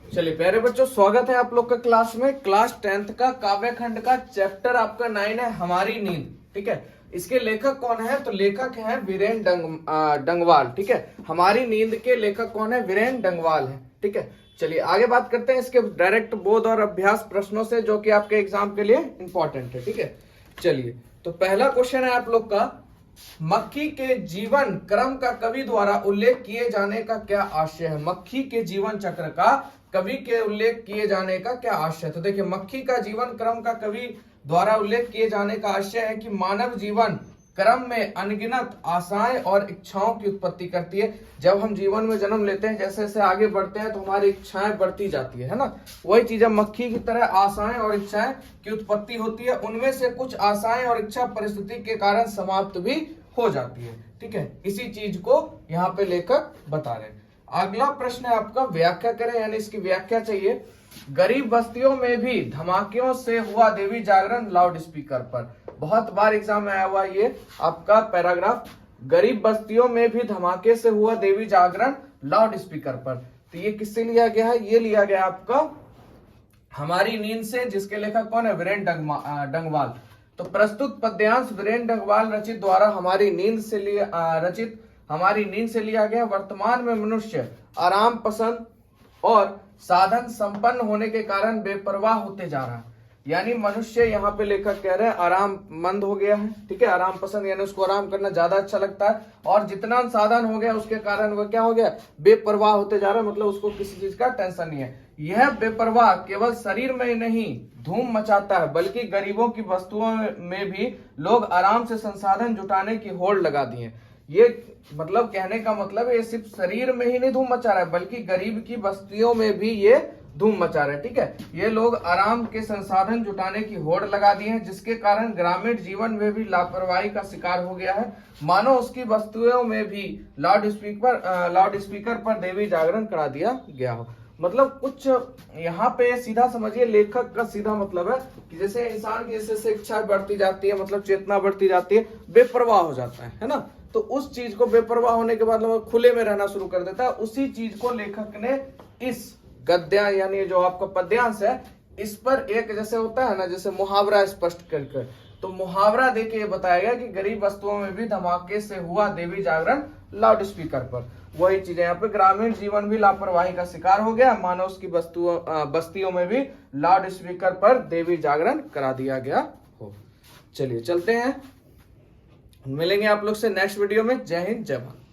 चलिए प्यारे बच्चों, स्वागत है आप लोग का क्लास में। क्लास 10th का काव्य खंड का चैप्टर आपका 9 है, हमारी नींद। ठीक है, इसके लेखक कौन है? तो लेखक है वीरेंद्र डंगवाल। ठीक है, हमारी नींद के लेखक कौन है? वीरेंद्र डंगवाल है। ठीक है, चलिए आगे बात करते हैं इसके डायरेक्ट बोध और अभ्यास प्रश्नों से, जो कि आपके एग्जाम के लिए इंपॉर्टेंट है। ठीक है, चलिए तो पहला क्वेश्चन है आप लोग का, मक्खी के जीवन क्रम का कवि द्वारा उल्लेख किए जाने का क्या आशय है? मक्खी के जीवन चक्र का कवि के उल्लेख किए जाने का क्या आशय है? तो देखिए, मक्खी का जीवन क्रम का कवि द्वारा उल्लेख किए जाने का आशय है कि मानव जीवन क्रम में अनगिनत आशाएं और इच्छाओं की उत्पत्ति करती है। जब हम जीवन में जन्म लेते हैं, जैसे जैसे आगे बढ़ते हैं तो हमारी इच्छाएं बढ़ती जाती है ना। वही चीज है, मक्खी की तरह आशाएं और इच्छाएं की उत्पत्ति होती है। उनमें से कुछ आशाएं और इच्छा परिस्थिति के कारण समाप्त भी हो जाती है। ठीक है, इसी चीज को यहाँ पे लेखक बता रहे हैं। अगला प्रश्न है आपका, व्याख्या करें, यानी इसकी व्याख्या चाहिए। गरीब बस्तियों में भी धमाकियों से हुआ देवी जागरण लाउड स्पीकर पर। बहुत बार एग्जाम में आया हुआ ये आपका पैराग्राफ, गरीब बस्तियों में भी धमाके से हुआ देवी जागरण लाउड स्पीकर पर। तो ये किससे लिया गया है? ये लिया गया आपका हमारी नींद से, जिसके लेखक कौन है? वीरेंद्र डंगवाल। तो प्रस्तुत पद्यांश वीरेंद्र डंगवाल रचित द्वारा हमारी नींद से लिया गया। वर्तमान में मनुष्य आराम पसंद और साधन संपन्न होने के कारण बेपरवाह होते जा रहा है। यानी मनुष्य, यहाँ पे लेखक कह रहे हैं, आराममंद हो गया है। ठीक है, आराम पसंद यानी उसको आराम करना ज्यादा अच्छा लगता है, और जितना साधन हो गया उसके कारण वह क्या हो गया? बेपरवाह होते जा रहा है। मतलब उसको किसी चीज का टेंशन नहीं है। यह बेपरवाह केवल शरीर में नहीं धूम मचाता है, बल्कि गरीबों की वस्तुओं में भी लोग आराम से संसाधन जुटाने की होड़ लगा दी है। ये मतलब कहने का मतलब है, ये सिर्फ शरीर में ही नहीं धूम मचा रहा है, बल्कि गरीब की बस्तियों में भी ये धूम मचा रहे हैं। ठीक है, ये लोग आराम के संसाधन जुटाने की होड़ लगा दी है, जिसके कारण ग्रामीण जीवन में भी लापरवाही का शिकार हो गया है। मानो उसकी वस्तुओं में भी लाउड स्पीकर पर देवी जागरण करा दिया गया हो। मतलब कुछ यहाँ पे सीधा समझिए, लेखक का सीधा मतलब है कि जैसे इंसान की जैसे इच्छा बढ़ती जाती है, मतलब चेतना बढ़ती जाती है, बेपरवाह हो जाता है ना। तो उस चीज को, बेपरवाह होने के बाद लोग खुले में रहना शुरू कर देता है। उसी चीज को लेखक ने इस गद्या, यानी जो आपका पद्यांश है, इस पर एक जैसे होता है ना, जैसे मुहावरा स्पष्ट करके, तो मुहावरा देके ये बताया गया कि गरीब वस्तुओं में भी धमाके से हुआ देवी जागरण लाउड स्पीकर पर। वही चीज है यहाँ पे, ग्रामीण जीवन भी लापरवाही का शिकार हो गया, मानो उसकी बस्तियों में भी लाउड स्पीकर पर देवी जागरण करा दिया गया हो। चलिए चलते हैं, मिलेंगे आप लोग से नेक्स्ट वीडियो में। जय हिंद, जय भारत।